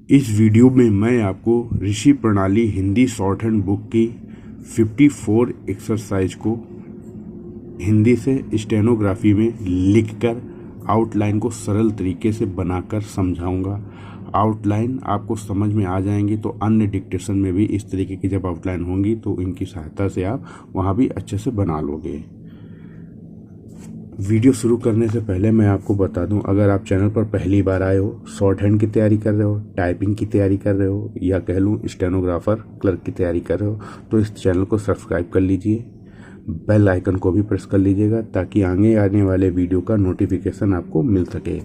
इस वीडियो में मैं आपको ऋषि प्रणाली हिंदी शॉर्ट हैंड बुक की 54 एक्सरसाइज को हिंदी से स्टेनोग्राफी में लिखकर आउटलाइन को सरल तरीके से बनाकर समझाऊंगा। आउटलाइन आपको समझ में आ जाएंगी तो अन्य डिक्टेशन में भी इस तरीके की जब आउटलाइन होंगी तो इनकी सहायता से आप वहाँ भी अच्छे से बना लोगे। वीडियो शुरू करने से पहले मैं आपको बता दूं, अगर आप चैनल पर पहली बार आए हो, शॉर्ट हैंड की तैयारी कर रहे हो, टाइपिंग की तैयारी कर रहे हो या कह लूँ स्टेनोग्राफर क्लर्क की तैयारी कर रहे हो तो इस चैनल को सब्सक्राइब कर लीजिए। बेल आइकन को भी प्रेस कर लीजिएगा ताकि आगे आने वाले वीडियो का नोटिफिकेशन आपको मिल सके।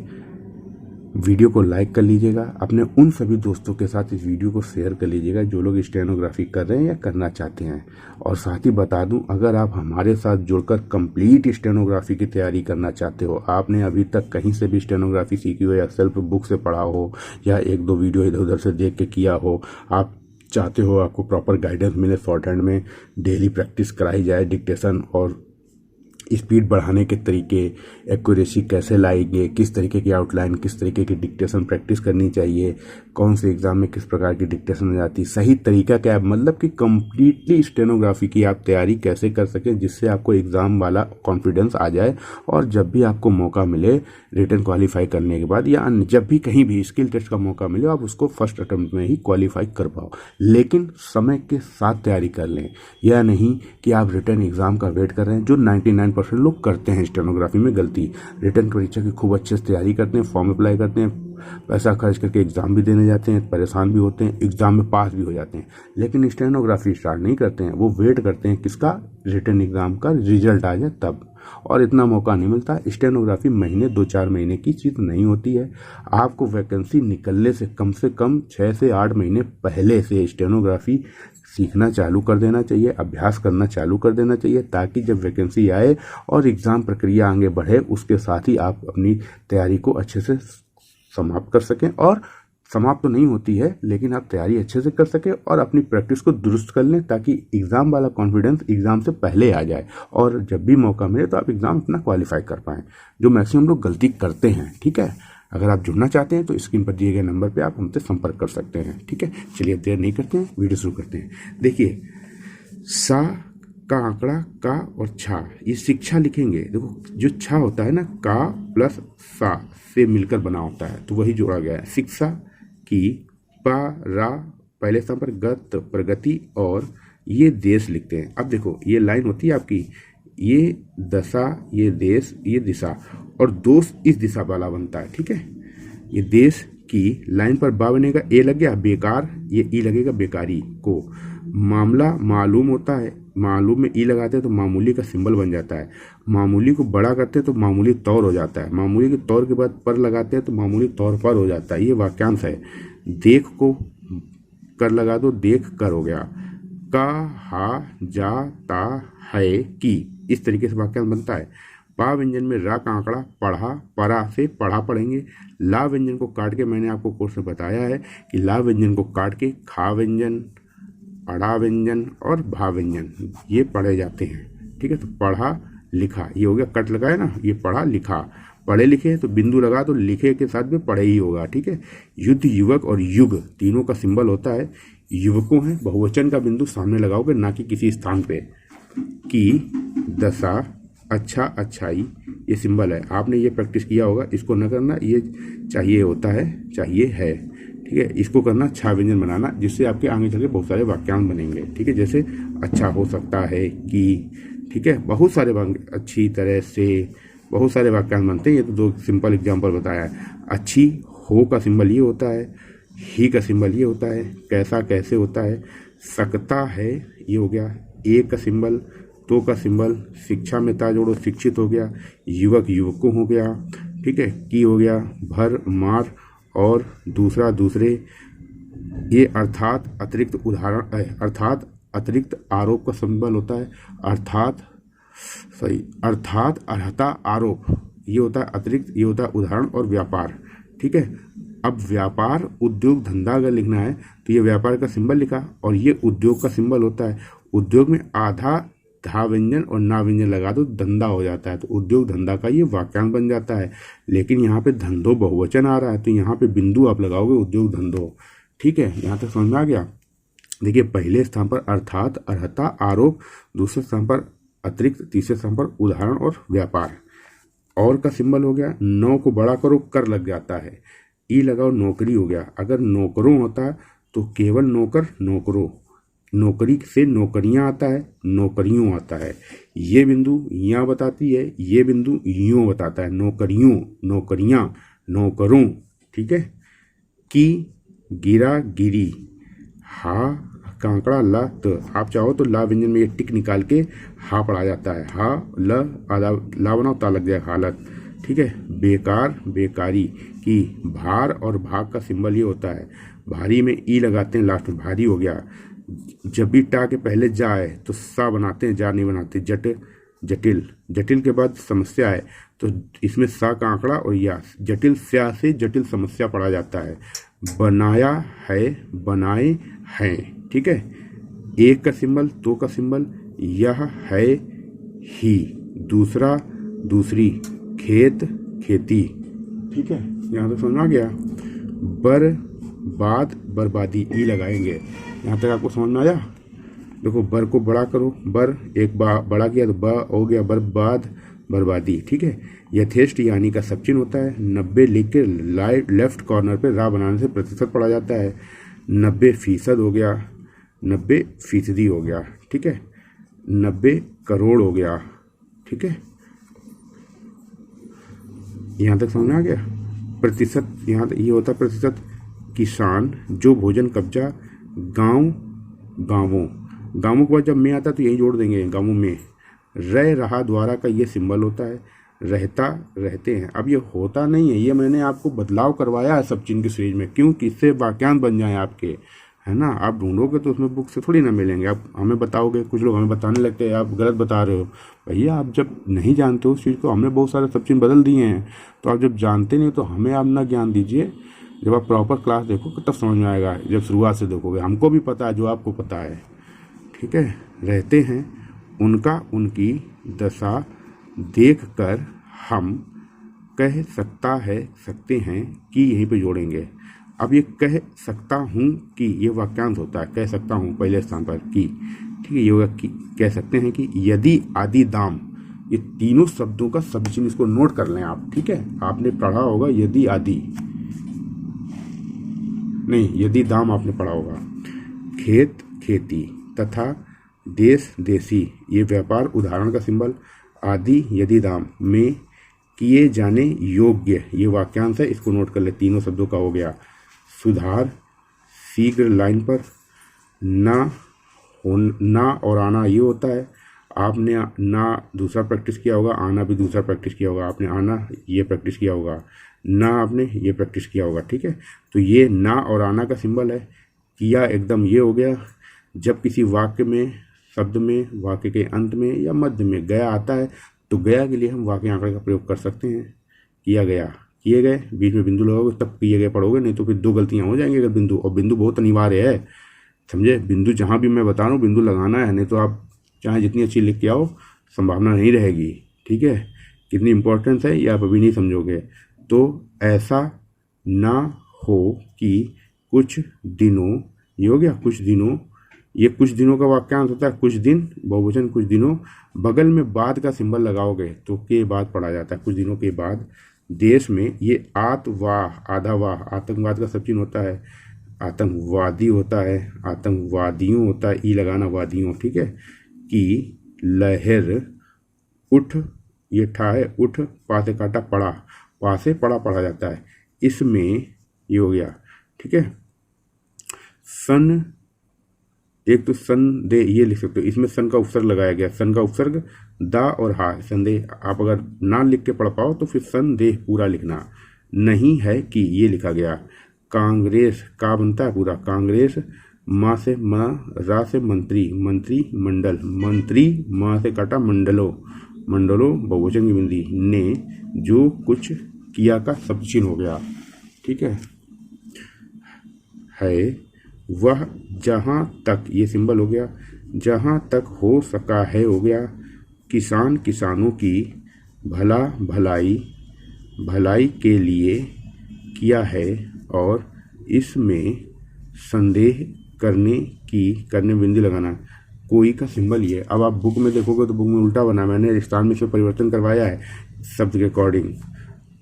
वीडियो को लाइक कर लीजिएगा। अपने उन सभी दोस्तों के साथ इस वीडियो को शेयर कर लीजिएगा जो लोग स्टेनोग्राफी कर रहे हैं या करना चाहते हैं। और साथ ही बता दूं, अगर आप हमारे साथ जुड़कर कंप्लीट स्टेनोग्राफी की तैयारी करना चाहते हो, आपने अभी तक कहीं से भी स्टेनोग्राफी सीखी हो या सेल्फ बुक से पढ़ा हो या एक दो वीडियो इधर उधर से देख के किया हो, आप चाहते हो आपको प्रॉपर गाइडेंस मिले, शॉर्ट हैंड में डेली प्रैक्टिस कराई जाए, डिक्टेशन और स्पीड बढ़ाने के तरीके, एक्यूरेसी कैसे लाएंगे, किस तरीके की आउटलाइन, किस तरीके की डिक्टेशन प्रैक्टिस करनी चाहिए, कौन से एग्जाम में किस प्रकार की डिक्टेशन आ जाती है, सही तरीका क्या है, मतलब कि कंप्लीटली स्टेनोग्राफी की आप तैयारी कैसे कर सकें जिससे आपको एग्जाम वाला कॉन्फिडेंस आ जाए और जब भी आपको मौका मिले रिटन क्वालिफाई करने के बाद या जब भी कहीं भी स्किल टेस्ट का मौका मिले आप उसको फर्स्ट अटेम्प्ट में ही क्वालिफाई कर पाओ। लेकिन समय के साथ तैयारी कर लें, यह नहीं कि आप रिटन एग्जाम का वेट कर रहे हैं, जो 99% लोग करते हैं स्टेनोग्राफी में गलती। रिटन परीक्षा की खूब अच्छे से तैयारी करते हैं, फॉर्म अप्लाई करते हैं, पैसा खर्च करके एग्जाम भी देने जाते हैं, परेशान भी होते हैं, एग्जाम में पास भी हो जाते हैं, लेकिन स्टेनोग्राफी स्टार्ट नहीं करते हैं। वो वेट करते हैं किसका, रिटन एग्जाम का रिजल्ट आ जाए तब। और इतना मौका नहीं मिलता। स्टेनोग्राफी महीने 2-4 महीने की चीज नहीं होती है। आपको वैकेंसी निकलने से कम 6 से 8 महीने पहले से स्टेनोग्राफी सीखना चालू कर देना चाहिए, अभ्यास करना चालू कर देना चाहिए, ताकि जब वैकेंसी आए और एग्जाम प्रक्रिया आगे बढ़े उसके साथ ही आप अपनी तैयारी को अच्छे से समाप्त कर सकें। और समाप्त तो नहीं होती है लेकिन आप तैयारी अच्छे से कर सकें और अपनी प्रैक्टिस को दुरुस्त कर लें ताकि एग्जाम वाला कॉन्फिडेंस एग्जाम से पहले आ जाए और जब भी मौका मिले तो आप एग्जाम अपना क्वालिफाई कर पाएं, जो मैक्सिमम लोग गलती करते हैं। ठीक है, अगर आप जुड़ना चाहते हैं तो स्क्रीन पर दिए गए नंबर पे आप हमसे संपर्क कर सकते हैं। ठीक है, चलिए देर नहीं करते हैं, वीडियो शुरू करते हैं। देखिए, सा का आंकड़ा का और छा, ये शिक्षा लिखेंगे। देखो, जो छा होता है ना, का प्लस सा से मिलकर बना होता है, तो वही जोड़ा गया है। शिक्षा की परा, पहले स्थान पर गत, प्रगति, और ये देश लिखते हैं। अब देखो, ये लाइन होती है आपकी, ये दशा, ये देश, ये दिशा, और दोष इस दिशा वाला बनता है। ठीक है, ये देश की लाइन पर बा बनेगा, ए लग गया बेकार, ये ई लगेगा बेकारी को। मामला मालूम होता है, मालूम में ई लगाते हैं तो मामूली का सिंबल बन जाता है। मामूली को बड़ा करते हैं तो मामूली तौर हो जाता है। मामूली के तौर के बाद पर लगाते हैं तो मामूली तौर पर हो जाता है। ये वाक्यांश है। देख को कर लगा दो, देख कर हो गया। कहा जाता है कि, इस तरीके से वाक्यांश बनता है। पा व्यंजन में रा का आंकड़ा पढ़ा, परा से पढ़ा पढ़ेंगे। ला व्यंजन को काट के, मैंने आपको कोर्स में बताया है कि ला व्यंजन को काट के खा व्यंजन, अड़ा व्यंजन और भा व्यंजन ये पढ़े जाते हैं। ठीक है, तो पढ़ा लिखा ये हो गया, कट लगाए ना, ये पढ़ा लिखा। पढ़े लिखे तो बिंदु लगा तो लिखे के साथ भी पढ़े ही होगा। ठीक है, युद्ध, युवक और युग तीनों का सिंबल होता है। युवकों है, बहुवचन का बिंदु सामने लगाओगे, ना कि किसी स्थान पे। की, दशा, अच्छा, अच्छाई, ये सिंबल है। आपने ये प्रैक्टिस किया होगा, इसको न करना, ये चाहिए होता है, चाहिए है। ठीक है, इसको करना, छा व्यंजन बनाना, जिससे आपके आगे चल के बहुत सारे वाक्यांश बनेंगे। ठीक है, जैसे अच्छा हो सकता है कि, ठीक है, बहुत सारे अच्छी तरह से, बहुत सारे वाक्यांश बनते हैं। ये तो 2 सिंपल एग्जाम्पल बताया है। अच्छी, हो का सिंबल ये होता है, ही का सिंबल ये होता है, कैसा कैसे होता है, सकता है ये हो गया, एक का सिंबल, तो का सिंबल, शिक्षा में ता जोड़ो, शिक्षित हो गया, युवक युवकों हो गया। ठीक है, की हो गया, भर मार, और दूसरा दूसरे, ये अर्थात अतिरिक्त उदाहरण, अर्थात अतिरिक्त आरोप का सिंबल होता है। अर्थात अर्हता आरोप ये होता है अतिरिक्त, ये होता है उदाहरण। और व्यापार। ठीक है, अब व्यापार, उद्योग, धंधा अगर लिखना है तो ये व्यापार का सिंबल लिखा और ये उद्योग का सिंबल होता है। उद्योग में आधा धा व्यंजन और ना व्यंजन लगा दो, धंधा हो जाता है। तो उद्योग धंधा का ये वाक्यांश बन जाता है। लेकिन यहाँ पे धंधो बहुवचन आ रहा है, तो यहाँ पे बिंदु आप लगाओगे उद्योग धंधो। ठीक है, यहाँ तक समझ में आ गया। देखिए, पहले स्थान पर अर्थात, अर्हता, आरोप, दूसरे स्थान पर अतिरिक्त, तीसरे स्थान पर उदाहरण और व्यापार। और का सिंबल हो गया, नौ को बड़ा करो कर लग जाता है, ई लगाओ नौकरी हो गया। अगर नौकरों होता है तो केवल नौकर, नौकरों, नौकरी से नौकरियां आता है, नौकरियों आता है। ये बिंदु यहाँ बताती है, ये बिंदु यूं बताता है, नौकरियों, नौकरियां, नौकरों। ठीक है, की, गिरा, गिरी, हा, कांकड़ा, ला, तो आप चाहो तो ला व्यंजन में ये टिक निकाल के हा पढ़ा जाता है, हा, ल, आधा ला बनाओ, ता लग जाए, हालत। ठीक है, बेकार, बेकारी, की, भार और भाग का सिंबल ये होता है, भारी में ई लगाते हैं लास्ट में, भारी हो गया। जब भी टा के पहले जा है तो सा बनाते हैं, जा नहीं बनाते। जट, जटिल, जटिल के बाद समस्या है तो इसमें सा का आंकड़ा और या, जटिल स्या से जटिल समस्या पढ़ा जाता है। बनाया है, बनाए हैं। ठीक है, एक का सिंबल, तो का सिंबल, यह है ही, दूसरा, दूसरी, खेत, खेती। ठीक है, यहाँ तक समझ आ गया। बर्बाद, बर्बादी, ई लगाएंगे। यहाँ तक आपको समझ में आया। देखो, बर को बड़ा करो, बर एक बड़ा किया तो ब हो गया, बर्बाद, बर्बादी। ठीक है, यथेष्ट यानी का सब चिन्ह होता है। 90 लिख के लेफ्ट कॉर्नर पे रा बनाने से प्रतिशत पड़ा जाता है। 90% हो गया, 90% हो गया। ठीक है, 90 करोड़ हो गया। ठीक है, यहाँ तक समझ में आ गया। प्रतिशत, यहाँ तक ये होता है प्रतिशत। किसान, जो भोजन, कब्जा, गांव, गांवों, गांवों के बाद जब में आता है तो यही जोड़ देंगे, गांवों में। रह, रहा, द्वारा का ये सिंबल होता है। रहता, रहते हैं। अब ये होता नहीं है, ये मैंने आपको बदलाव करवाया है सब चिन्ह की सीरीज में, क्यों, किससे वाक्यांश बन जाए आपके, है ना। आप ढूंढोगे तो उसमें बुक से थोड़ी ना मिलेंगे, आप हमें बताओगे। कुछ लोग हमें बताने लगते हैं आप गलत बता रहे हो। भैया, आप जब नहीं जानते हो उस चीज़ को, हमने बहुत सारे सब चिन्ह बदल दिए हैं, तो आप जब जानते नहीं तो हमें आप ना ज्ञान दीजिए। जब आप प्रॉपर क्लास देखोगे तब समझ में आएगा, जब शुरुआत से देखोगे। हमको भी पता है जो आपको पता है। ठीक है, रहते हैं, उनका, उनकी दशा देख कर हम कह सकता है, सकते हैं कि यहीं पे जोड़ेंगे। अब ये कह सकता हूँ कि ये वाक्यांश होता है, कह सकता हूँ पहले स्थान पर की। ठीक है, ये होगा कि कह सकते हैं कि यदि, आदि, दाम, ये तीनों शब्दों का सब चिन्ह, इसको नोट कर लें आप। ठीक है, आपने पढ़ा होगा यदि, आदि नहीं, यदि दाम आपने पढ़ा होगा। खेत, खेती, तथा देश, देसी, ये व्यापार, उदाहरण का सिंबल। आदि, यदि, दाम में किए जाने योग्य, ये वाक्यांश है, इसको नोट कर ले, तीनों शब्दों का हो गया। सुधार, शीघ्र, लाइन पर। ना और आना ये होता है। आपने ना दूसरा प्रैक्टिस किया होगा, आना भी दूसरा प्रैक्टिस किया होगा। आपने आना ये प्रैक्टिस किया होगा, ना आपने ये प्रैक्टिस किया होगा। ठीक है, तो ये ना और आना का सिंबल है। किया एकदम ये हो गया, जब किसी वाक्य में, शब्द में, वाक्य के अंत में या मध्य में गया आता है तो गया के लिए हम वाक्य आंकड़े का प्रयोग कर सकते हैं। किया गया, किए गए, बीच में बिंदु लगाओगे तब किए गए पढ़ोगे, नहीं तो फिर दो गलतियां हो जाएंगी अगर बिंदु, और बिंदु बहुत अनिवार्य है, समझे। बिंदु जहाँ भी मैं बता रहा हूँ बिंदु लगाना है, नहीं तो आप चाहे जितनी अच्छी लिख के आओ संभावना नहीं रहेगी। ठीक है, कितनी इंपॉर्टेंस है ये आप अभी नहीं समझोगे। तो ऐसा ना हो कि कुछ दिनों, ये हो गया कुछ दिनों, ये कुछ दिनों का वाक्यांश होता है, कुछ दिन बहुवचन, कुछ दिनों। बगल में बाद का सिंबल लगाओगे तो के बाद पढ़ा जाता है, कुछ दिनों के बाद। देश में ये आतवाह, आधा वाह, आतंकवाद का सब चिन्ह होता है। आतंकवादी होता है, आतंकवादियों होता है, ई लगाना, वादियों। ठीक है, कि लहर, उठ, ये ठा है, उठ, पा से काटा पड़ा, पा से पड़ा पढ़ा जाता है। इसमें ये हो गया। ठीक है, सन, एक तो संदेह ये लिख सकते हो, इसमें सन का उपसर्ग लगाया गया, सन का उपसर्ग दा और हा, संदेह। आप अगर ना लिख के पढ़ पाओ तो फिर संदेह पूरा लिखना। नहीं है कि ये लिखा गया। कांग्रेस, का बनता है पूरा, कांग्रेस, माँ से माँ, रा से मंत्री, मंत्री मंडल, मंत्री, माँ से काटा मंडलो, मंडलो बहुवचन की बिंदी। ने, जो कुछ किया का सब चिन्ह हो गया। ठीक है, वह, जहाँ तक, ये सिंबल हो गया। जहाँ तक हो सका है हो गया, किसान किसानों की भला भलाई भलाई के लिए किया है, और इसमें संदेह करने बिंदी लगाना। कोई का सिंबल ये, अब आप बुक में देखोगे तो बुक में उल्टा बना, मैंने स्थान में इसमें परिवर्तन करवाया है शब्द के अकॉर्डिंग।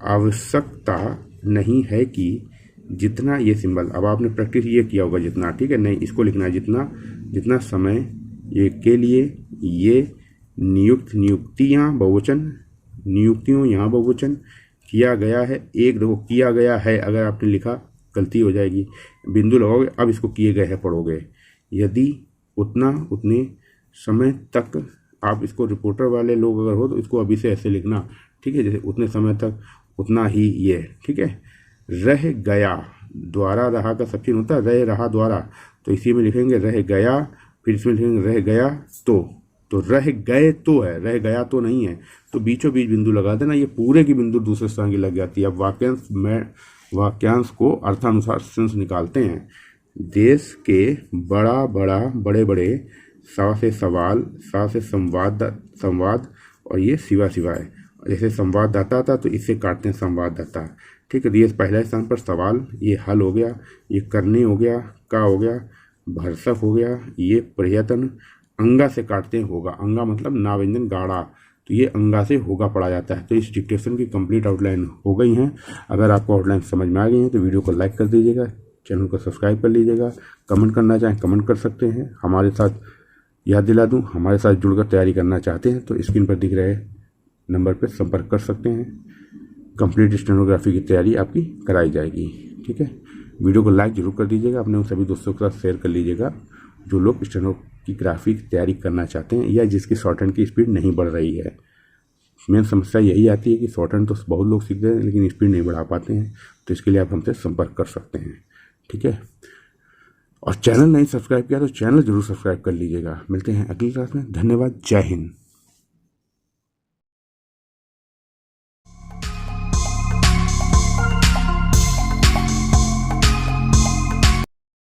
आवश्यकता नहीं है कि जितना ये सिंबल, अब आपने प्रैक्टिस ये किया होगा जितना, ठीक है, नहीं इसको लिखना है जितना समय ये के लिए ये नियुक्तियाँ बहुवचन, नियुक्तियों यहाँ बहुवचन किया गया है। एक देखो किया गया है, अगर आपने लिखा गलती हो जाएगी, बिंदु लगाओगे, अब इसको किए गए हैं पढ़ोगे। यदि उतने समय तक, आप इसको रिपोर्टर वाले लोग अगर हो तो इसको अभी से ऐसे लिखना, ठीक है, जैसे उतने समय तक उतना ही ये, ठीक है। रह गया, द्वारा रहा का सब चीज होता है, रह रहा द्वारा, तो इसी में लिखेंगे रह गया, फिर इसमें लिखेंगे रह गया तो रह गए तो है, रह गया तो नहीं है, तो बीचों बीच बिंदु लगा देना, ये पूरे की बिंदु दूसरे स्थान की लग जाती है। अब वाक्यांश को अर्थानुसार सेंस निकालते हैं। देश के बड़े बड़े सा से सवाल, सा से संवाद और ये सिवा है, जैसे संवाददाता था तो इससे काटते हैं संवाददाता, ठीक है। ये पहले स्थान पर सवाल, ये हल हो गया, ये करने हो गया, का हो गया, भरसक हो गया, ये प्रयत्न, अंगा से काटते हैं होगा, अंगा मतलब नाव्यंजन गाढ़ा, तो ये अंगा से होगा पढ़ा जाता है। तो इस डिक्टेशन की कंप्लीट आउटलाइन हो गई है। अगर आपको आउटलाइन समझ में आ गई है तो वीडियो को लाइक कर दीजिएगा, चैनल को सब्सक्राइब कर लीजिएगा, कमेंट करना चाहें कमेंट कर सकते हैं। हमारे साथ याद दिला दूं, हमारे साथ जुड़कर तैयारी करना चाहते हैं तो स्क्रीन पर दिख रहे नंबर पर संपर्क कर सकते हैं। कंप्लीट स्टेनोग्राफी की तैयारी आपकी कराई जाएगी, ठीक है। वीडियो को लाइक जरूर कर दीजिएगा, अपने उन सभी दोस्तों के साथ शेयर कर लीजिएगा जो लोग स्टेनोग्राफी की तैयारी करना चाहते हैं या जिसकी शॉर्ट हैंड की स्पीड नहीं बढ़ रही है। मेन समस्या यही आती है कि शॉर्ट हैंड तो बहुत लोग सीखते हैं लेकिन स्पीड नहीं बढ़ा पाते हैं, तो इसके लिए आप हमसे संपर्क कर सकते हैं, ठीक है। और चैनल नहीं सब्सक्राइब किया तो चैनल जरूर सब्सक्राइब कर लीजिएगा। मिलते हैं अगली क्लास में, धन्यवाद, जय हिंद।